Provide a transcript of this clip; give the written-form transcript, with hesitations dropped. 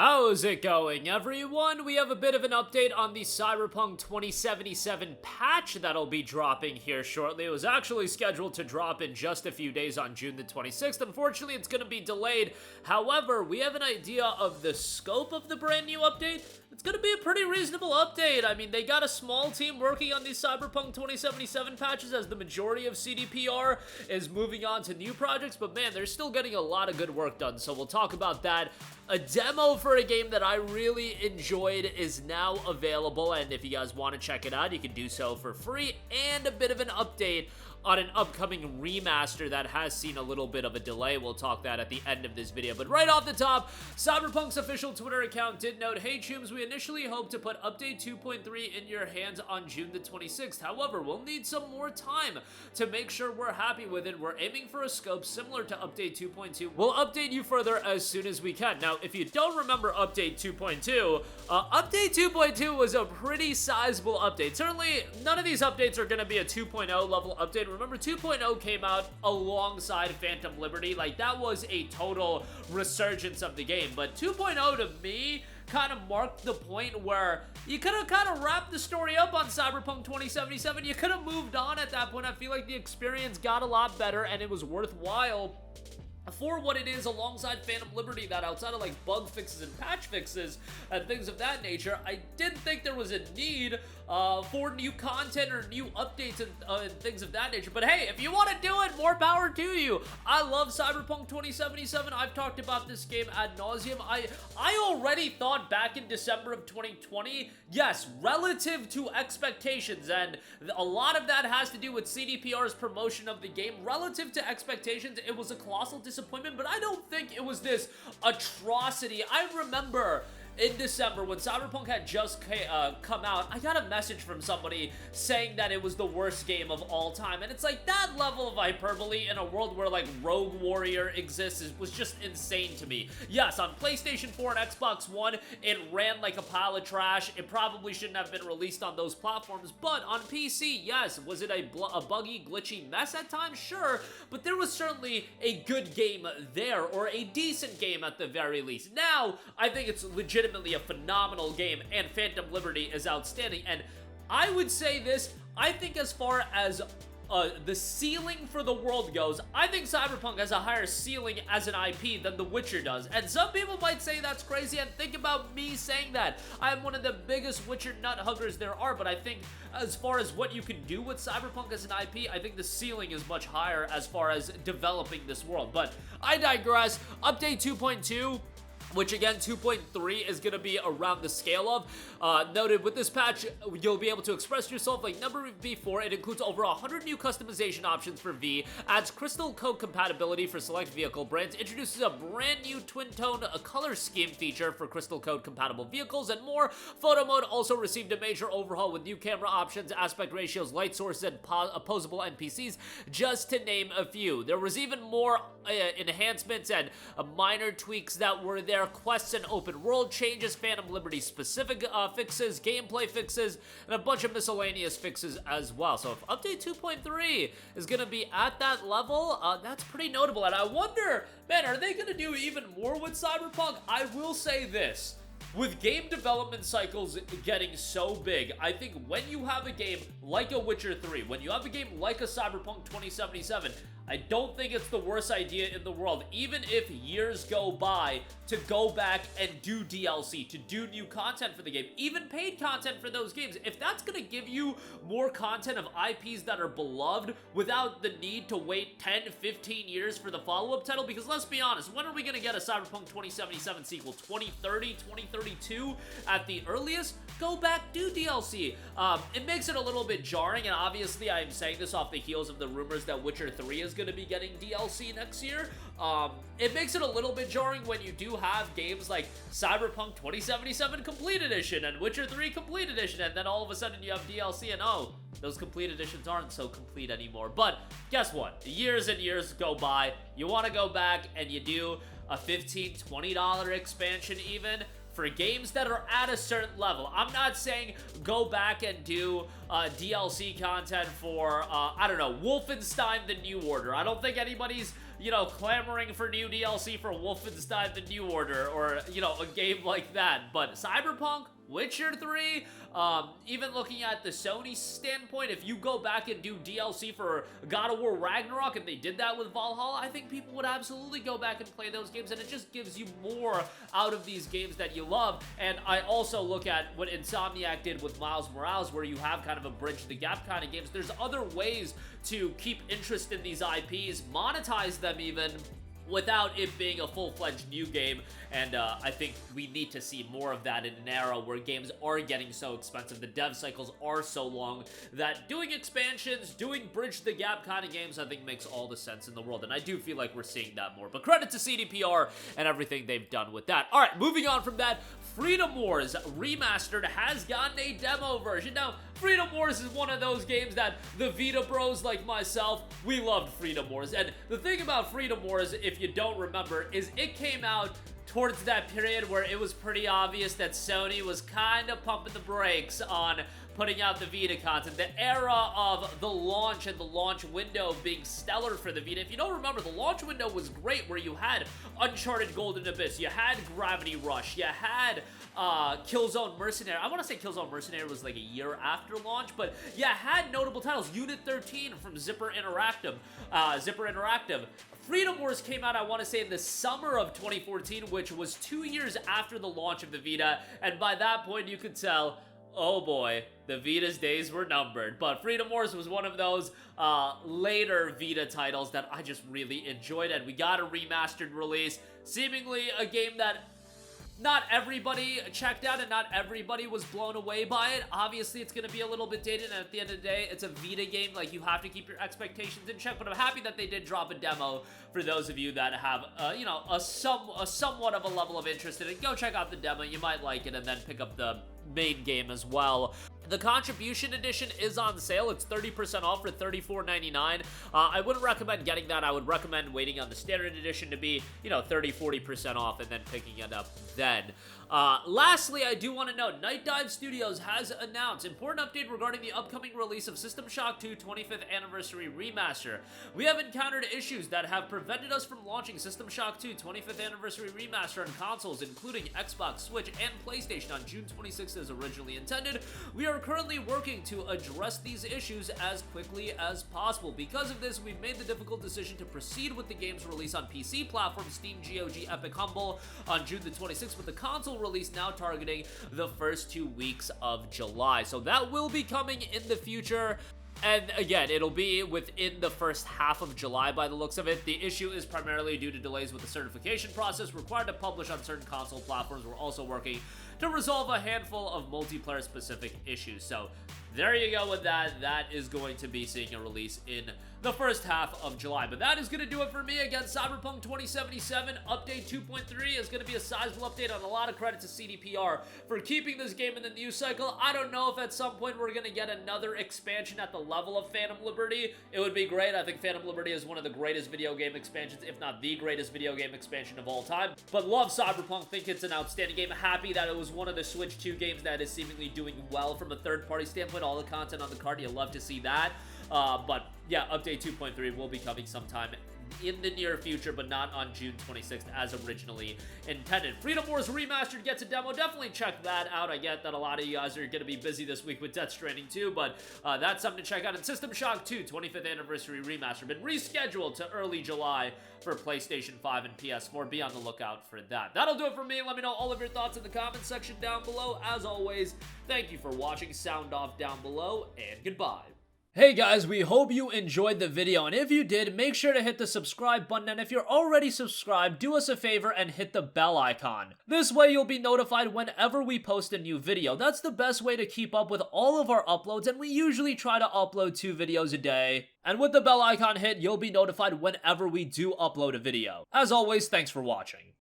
How's it going, everyone? We have a bit of an update on the Cyberpunk 2077 patch that'll be dropping here shortly. It was actually scheduled to drop in just a few days on June the 26th. Unfortunately, it's going to be delayed. However, we have an idea of the scope of the brand new update. It's going to be a pretty reasonable update. I mean, they got a small team working on these Cyberpunk 2077 patches as the majority of CDPR is moving on to new projects, but man, they're still getting a lot of good work done, so we'll talk about that. A demo for a game that I really enjoyed is now available, and if you guys want to check it out, you can do so for free, and a bit of an update on an upcoming remaster that has seen a little bit of a delay. We'll talk that at the end of this video. But right off the top, Cyberpunk's official Twitter account did note, "Hey Chooms, we initially hoped to put update 2.3 in your hands on June the 26th. However, we'll need some more time to make sure we're happy with it. We're aiming for a scope similar to update 2.2. We'll update you further as soon as we can." Now, if you don't remember update 2.2, update 2.2 was a pretty sizable update. Certainly, none of these updates are going to be a 2.0 level update. Remember, 2.0 came out alongside Phantom Liberty. Like, that was a total resurgence of the game. But 2.0 to me kind of marked the point where you could have kind of wrapped the story up on Cyberpunk 2077. You could have moved on at that point. I feel like the experience got a lot better and it was worthwhile for what it is alongside Phantom Liberty, that outside of like bug fixes and patch fixes and things of that nature, I didn't think there was a need for new content or new updates and things of that nature. But hey, if you want to do it, more power to you. I love Cyberpunk 2077. I've talked about this game ad nauseum. I already thought back in December of 2020, yes, relative to expectations, and a lot of that has to do with CDPR's promotion of the game. Relative to expectations, it was a colossal disappointment, but I don't think it was this atrocity. I remember in December, when Cyberpunk had just come out, I got a message from somebody saying that it was the worst game of all time, and it's like, that level of hyperbole in a world where like Rogue Warrior exists was just insane to me. Yes, on PlayStation 4 and Xbox One, it ran like a pile of trash. It probably shouldn't have been released on those platforms, but on PC, yes, was it a buggy, glitchy mess at times? Sure, but there was certainly a good game there, or a decent game at the very least. Now, I think it's legitimately a phenomenal game, and Phantom Liberty is outstanding. And I would say this, I think as far as the ceiling for the world goes, I think Cyberpunk has a higher ceiling as an IP than The Witcher does. And some people might say that's crazy, and think about me saying that. I'm one of the biggest Witcher nut huggers there are, but I think as far as what you can do with Cyberpunk as an IP, I think the ceiling is much higher as far as developing this world. But I digress. Update 2.2, which again, 2.3 is going to be around the scale of. Noted with this patch, you'll be able to express yourself like never before. It includes over 100 new customization options for V, adds crystal code compatibility for select vehicle brands, introduces a brand new twin tone color scheme feature for crystal code compatible vehicles, and more. Photo mode also received a major overhaul with new camera options, aspect ratios, light sources, and opposable NPCs, just to name a few. There was even more enhancements and minor tweaks that were there. Quests and open world changes, Phantom Liberty specific fixes, gameplay fixes, and a bunch of miscellaneous fixes as well. So if update 2.3 is going to be at that level, that's pretty notable. And I wonder, man, are they going to do even more with Cyberpunk? I will say this. With game development cycles getting so big, I think when you have a game like a Witcher 3, when you have a game like a Cyberpunk 2077, I don't think it's the worst idea in the world, even if years go by, to go back and do DLC, to do new content for the game, even paid content for those games. If that's going to give you more content of IPs that are beloved without the need to wait 10 to 15 years for the follow-up title, because let's be honest, when are we going to get a Cyberpunk 2077 sequel? 2030, 2032 at the earliest? Go back, do DLC. It makes it a little bit jarring, and obviously I am saying this off the heels of the rumors that Witcher 3 is going to be getting DLC next year. It makes it a little bit jarring when you do have games like Cyberpunk 2077 Complete Edition and Witcher 3 Complete Edition, and then all of a sudden you have DLC, and oh, those Complete Editions aren't so complete anymore. But guess what? Years and years go by. You want to go back and you do a $15, $20 expansion even for games that are at a certain level. I'm not saying go back and do DLC content for, I don't know, Wolfenstein The New Order. I don't think anybody's you know, clamoring for new DLC for Wolfenstein The New Order, or, you know, a game like that. But Cyberpunk, Witcher 3, even looking at the Sony standpoint, if you go back and do DLC for God of War Ragnarok, and they did that with Valhalla, I think people would absolutely go back and play those games, and it just gives you more out of these games that you love. And I also look at what Insomniac did with Miles Morales, where you have kind of a bridge the gap kind of games. There's other ways to keep interest in these IPs, monetize them even, without it being a full-fledged new game, and I think we need to see more of that in an era where games are getting so expensive, the dev cycles are so long, that doing expansions, doing bridge the gap kind of games, I think makes all the sense in the world, and I do feel like we're seeing that more. But credit to CDPR and everything they've done with that. Alright, moving on from that, Freedom Wars Remastered has gotten a demo version. Now, Freedom Wars is one of those games that the Vita bros like myself, we loved Freedom Wars. And the thing about Freedom Wars, if you don't remember, is it came out towards that period where it was pretty obvious that Sony was kind of pumping the brakes on putting out the Vita content. The era of the launch and the launch window being stellar for the Vita. If you don't remember, the launch window was great, where you had Uncharted Golden Abyss, you had Gravity Rush, you had Killzone Mercenary. I want to say Killzone Mercenary was like a year after launch, but you had notable titles. Unit 13 from Zipper Interactive. Freedom Wars came out, I want to say, in the summer of 2014, which was 2 years after the launch of the Vita, and by that point you could tell, oh boy, the Vita's days were numbered. But Freedom Wars was one of those later Vita titles that I just really enjoyed, and we got a remastered release. Seemingly a game that not everybody checked out and not everybody was blown away by it. Obviously, it's going to be a little bit dated, and at the end of the day, it's a Vita game. Like, you have to keep your expectations in check, but I'm happy that they did drop a demo for those of you that have, you know, a somewhat of a level of interest in it. Go check out the demo. You might like it, and then pick up the main game as well. The Contribution Edition is on sale. It's 30% off for $34.99. I wouldn't recommend getting that. I would recommend waiting on the Standard Edition to be, you know, 30-40% off and then picking it up then. Lastly, I do want to note, Night Dive Studios has announced important update regarding the upcoming release of System Shock 2 25th Anniversary Remaster. We have encountered issues that have prevented us from launching System Shock 2 25th Anniversary Remaster on consoles, including Xbox, Switch, and PlayStation on June 26th as originally intended. We are currently working to address these issues as quickly as possible. Because of this, we've made the difficult decision to proceed with the game's release on PC platforms Steam, GOG, Epic, Humble on June the 26th, with the console release now targeting the first 2 weeks of July. So that will be coming in the future. And again, it'll be within the first half of July by the looks of it. The issue is primarily due to delays with the certification process required to publish on certain console platforms. We're also working to resolve a handful of multiplayer-specific issues. So there you go with that. That is going to be seeing a release in the first half of July. But that is going to do it for me. Again, Cyberpunk 2077 Update 2.3 is going to be a sizable update, on a lot of credit to CDPR for keeping this game in the news cycle. I don't know if at some point we're going to get another expansion at the level of Phantom Liberty. It would be great. I think Phantom Liberty is one of the greatest video game expansions, if not the greatest video game expansion of all time. But love Cyberpunk. Think it's an outstanding game. Happy that it was one of the Switch 2 games that is seemingly doing well from a third-party standpoint. All the content on the card, you love to see that. But yeah, Update 2.3 will be coming sometime in the near future, but not on June 26th as originally intended. Freedom Wars Remastered gets a demo. Definitely check that out. I get that a lot of you guys are going to be busy this week with Death Stranding 2, but that's something to check out. And System Shock 2 25th Anniversary Remastered been rescheduled to early July for PlayStation 5 and PS4. Be on the lookout for that. That'll do it for me. Let me know all of your thoughts in the comments section down below. As always, thank you for watching. Sound off down below, and goodbye. Hey guys, we hope you enjoyed the video, and if you did, make sure to hit the subscribe button, and if you're already subscribed, do us a favor and hit the bell icon. This way you'll be notified whenever we post a new video. That's the best way to keep up with all of our uploads, and we usually try to upload 2 videos a day. And with the bell icon hit, you'll be notified whenever we do upload a video. As always, thanks for watching.